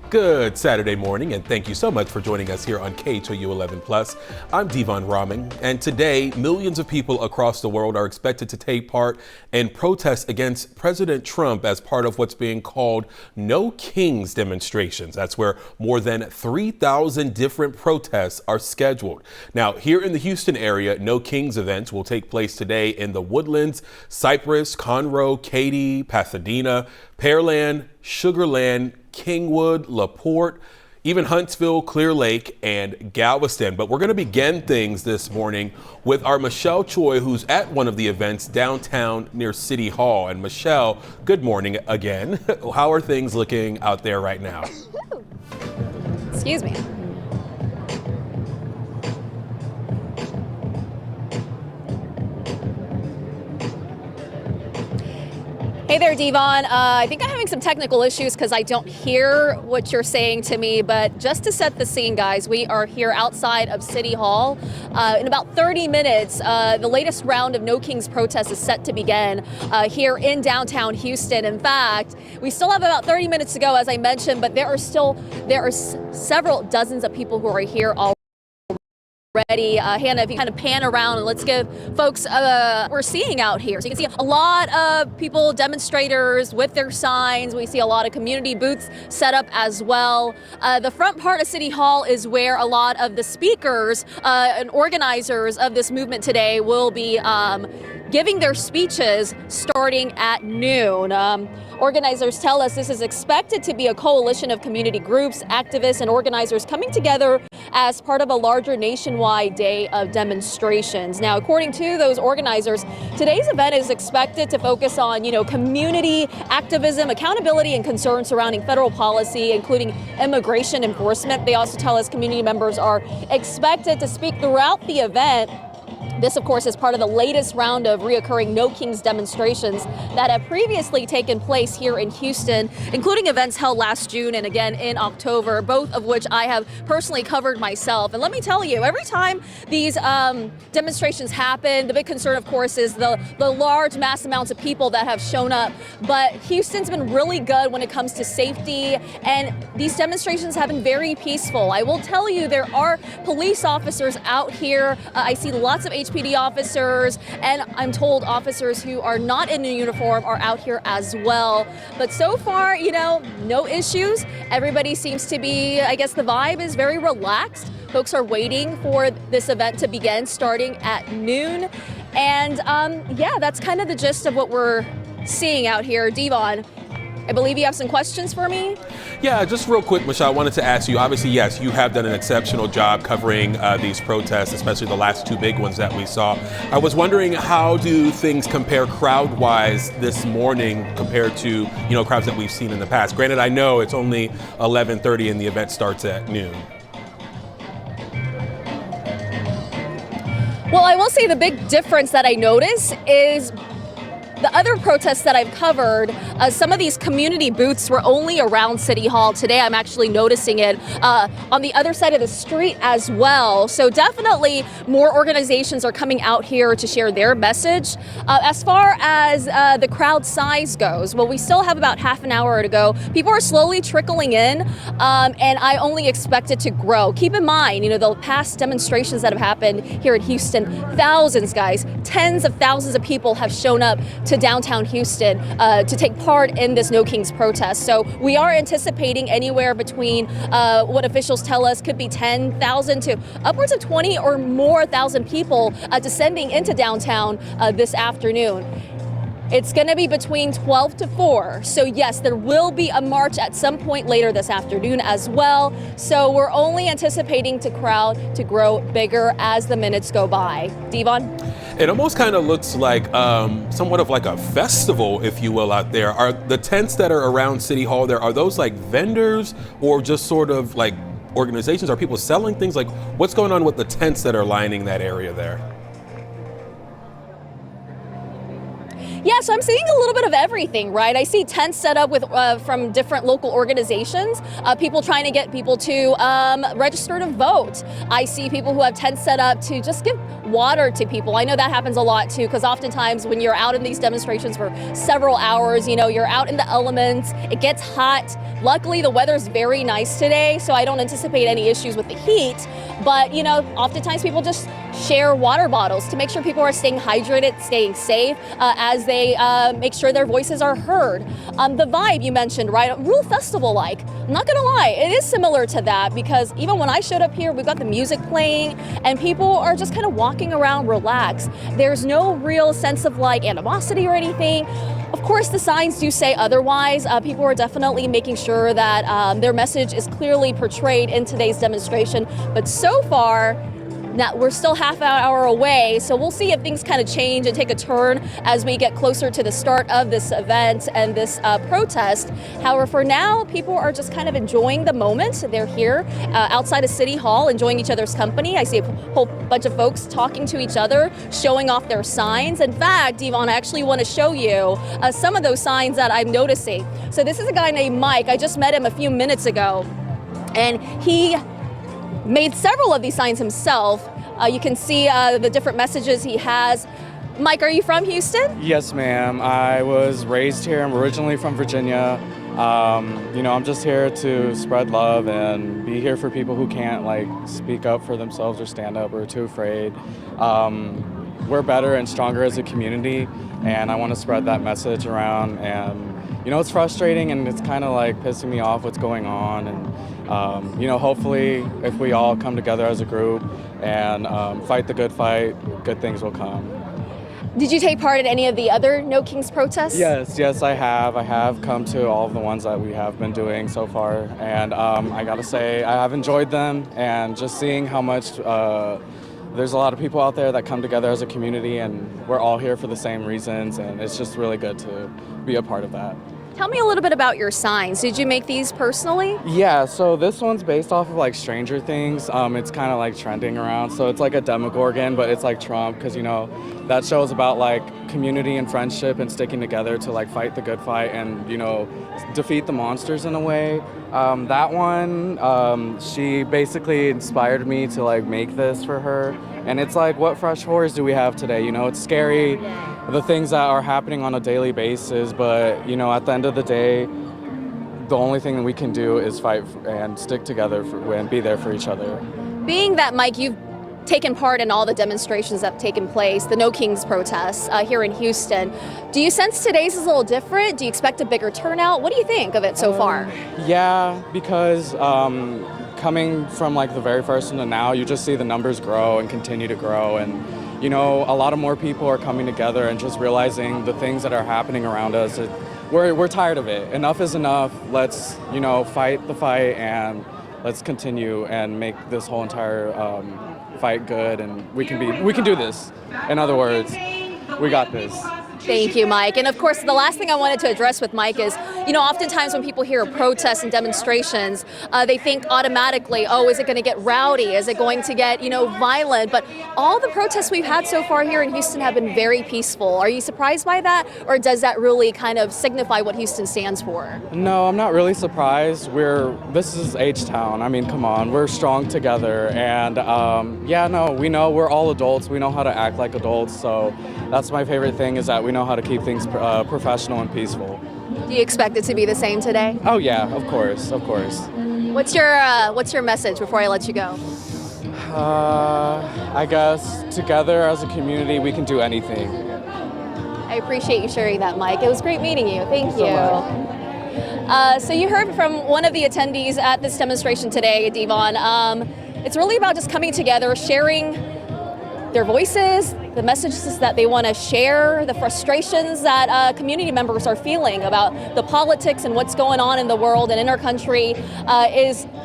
Good Saturday morning, and thank you so much for joining us here on KHOU 11 Plus. I'm Devon Rahman, and today millions of people across the world are expected to take part in protests against President Trump as part of what's being called No Kings demonstrations. That's where more than 3,000 different protests are scheduled. Now, here in the Houston area, No Kings events will take place today in the Woodlands, Cypress, Conroe, Katy, Pasadena, Pearland, Sugar Land, Kingwood, LaPorte, even Huntsville, Clear Lake, and Galveston. But we're going to begin things this morning with our Michelle Choi, who's at one of the events downtown near City Hall. And Michelle, good morning again. How are things looking out there right now? Excuse me. Hey there, Devon. I think I'm having some technical issues because I don't hear what you're saying to me, but just to set the scene, guys, we are here outside of City Hall. In about 30 minutes, the latest round of No Kings protests is set to begin here in downtown Houston. In fact, we still have about 30 minutes to go, as I mentioned, but there are several dozens of people who are here already. Hannah, if you kind of pan around and let's give folks we're seeing out here. So you can see a lot of people, demonstrators with their signs. We see a lot of community booths set up as well. The front part of City Hall is where a lot of the speakers and organizers of this movement today will be giving their speeches starting at noon. Organizers tell us this is expected to be a coalition of community groups, activists, and organizers coming together as part of a larger nationwide day of demonstrations. Now, according to those organizers, today's event is expected to focus on, community activism, accountability, and concerns surrounding federal policy, including immigration enforcement. They also tell us community members are expected to speak throughout the event. This, of course, is part of the latest round of reoccurring No Kings demonstrations that have previously taken place here in Houston, including events held last June and again in October, both of which I have personally covered myself. And let me tell you, every time these demonstrations happen, the big concern, of course, is the large mass amounts of people that have shown up. But Houston's been really good when it comes to safety, and these demonstrations have been very peaceful. I will tell you, there are police officers out here. I see lots of HPD officers, and I'm told officers who are not in a uniform are out here as well. But so far, no issues. Everybody seems to be, I guess the vibe is very relaxed. Folks are waiting for this event to begin starting at noon. And that's kind of the gist of what we're seeing out here. Devon, I believe you have some questions for me? Yeah, just real quick, Michelle, I wanted to ask you, obviously, yes, you have done an exceptional job covering these protests, especially the last two big ones that we saw. I was wondering, how do things compare crowd-wise this morning compared to, crowds that we've seen in the past? Granted, I know it's only 11:30 and the event starts at noon. Well, I will say the big difference that I notice is the other protests that I've covered, some of these community booths were only around City Hall. Today, I'm actually noticing it on the other side of the street as well. So definitely more organizations are coming out here to share their message. As far as the crowd size goes, well, we still have about half an hour to go. People are slowly trickling in, and I only expect it to grow. Keep in mind, the past demonstrations that have happened here in Houston, thousands, guys, tens of thousands of people have shown up to downtown Houston to take part in this No Kings protest. So we are anticipating anywhere between what officials tell us could be 10,000 to upwards of 20 or more thousand people descending into downtown this afternoon. It's going to be between 12 to 4. So yes, there will be a march at some point later this afternoon as well. So we're only anticipating the crowd to grow bigger as the minutes go by. Devon? It almost kind of looks like somewhat of like a festival, if you will, out there. Are the tents that are around City Hall there, are those like vendors or just sort of like organizations? Are people selling things? Like, what's going on with the tents that are lining that area there? Yeah, so I'm seeing a little bit of everything, right? I see tents set up with from different local organizations, people trying to get people to register to vote. I see people who have tents set up to just give water to people. I know that happens a lot too, because oftentimes when you're out in these demonstrations for several hours, you're out in the elements, it gets hot. Luckily, the weather's very nice today, so I don't anticipate any issues with the heat. But, oftentimes people just share water bottles to make sure people are staying hydrated, staying safe as they make sure their voices are heard. The vibe you mentioned, right? Real festival-like. I'm not gonna lie, it is similar to that because even when I showed up here, we've got the music playing and people are just kind of walking around relaxed. There's no real sense of animosity or anything. Of course, the signs do say otherwise. People are definitely making sure that their message is clearly portrayed in today's demonstration. But so far, now, we're still half an hour away, so we'll see if things kind of change and take a turn as we get closer to the start of this event and this protest. However, for now, people are just kind of enjoying the moment. They're here outside of City Hall, enjoying each other's company. I see a whole bunch of folks talking to each other, showing off their signs. In fact, Devon, I actually want to show you some of those signs that I'm noticing. So this is a guy named Mike. I just met him a few minutes ago, and he made several of these signs himself. You can see the different messages he has. Mike, are you from Houston? Yes, ma'am. I was raised here. I'm originally from Virginia. I'm just here to spread love and be here for people who can't speak up for themselves or stand up or are too afraid. We're better and stronger as a community, and I want to spread that message around. And it's frustrating and it's kind of pissing me off what's going on. And hopefully if we all come together as a group and fight the good fight, good things will come. Did you take part in any of the other No Kings protests? Yes, I have. I have come to all of the ones that we have been doing so far. And I gotta say, I have enjoyed them, and just seeing how much there's a lot of people out there that come together as a community, and we're all here for the same reasons, and it's just really good to be a part of that. Tell me a little bit about your signs. Did you make these personally? Yeah, so this one's based off of Stranger Things. It's kind of trending around. So it's like a Demogorgon, but it's like Trump, because that show's about community and friendship and sticking together to fight the good fight and defeat the monsters in a way. That one, she basically inspired me to make this for her. And it's what fresh horrors do we have today? It's scary, the things that are happening on a daily basis, but at the end of the day, the only thing that we can do is fight and stick together and be there for each other. Being that, Mike, you've taken part in all the demonstrations that have taken place, the No Kings protests here in Houston, do you sense today's is a little different? Do you expect a bigger turnout? What do you think of it so far? Yeah, because coming from the very first one to now, you just see the numbers grow and continue to grow, and a lot of more people are coming together and just realizing the things that are happening around us. We're tired of it. Enough is enough. Let's fight the fight, and let's continue and make this whole entire fight good, and we can do this. In other words, we got this. Thank you, Mike. And of course, the last thing I wanted to address with Mike is, oftentimes when people hear protests and demonstrations, they think automatically, oh, is it going to get rowdy? Is it going to get, violent? But all the protests we've had so far here in Houston have been very peaceful. Are you surprised by that? Or does that really kind of signify what Houston stands for? No, I'm not really surprised. This is H-Town. I mean, come on, we're strong together. And we know we're all adults. We know how to act like adults. So that's my favorite thing, is that we know how to keep things professional and peaceful. Do you expect it to be the same today? Oh yeah, of course. What's your message before I let you go? I guess together as a community we can do anything. I appreciate you sharing that, Mike. It was great meeting you. Thank you. So you heard from one of the attendees at this demonstration today, Devon. It's really about just coming together, sharing their voices, the messages that they want to share, the frustrations that community members are feeling about the politics and what's going on in the world and in our country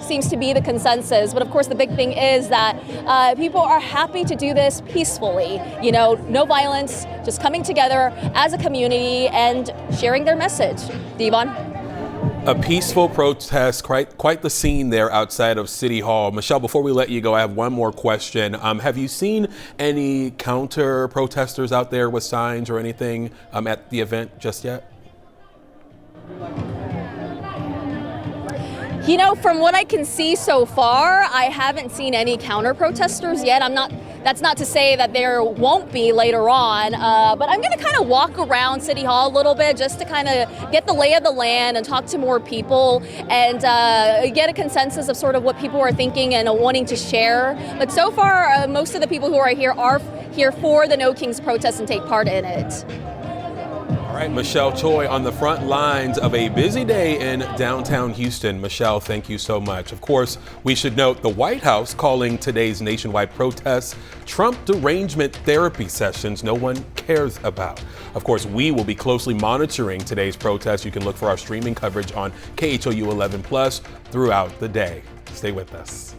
seems to be the consensus. But of course, the big thing is that people are happy to do this peacefully. No violence, just coming together as a community and sharing their message. Devon? A peaceful protest, quite the scene there outside of City Hall. Michelle, before we let you go, I have one more question. Have you seen any counter protesters out there with signs or anything at the event just yet? You know, from what I can see so far, I haven't seen any counter protesters yet. That's not to say that there won't be later on, but I'm going to kind of walk around City Hall a little bit just to kind of get the lay of the land and talk to more people and get a consensus of sort of what people are thinking and wanting to share. But so far, most of the people who are here for the No Kings protest and take part in it. All right, Michelle Choi on the front lines of a busy day in downtown Houston. Michelle, thank you so much. Of course, we should note the White House calling today's nationwide protests Trump derangement therapy sessions no one cares about. Of course, we will be closely monitoring today's protests. You can look for our streaming coverage on KHOU 11 Plus throughout the day. Stay with us.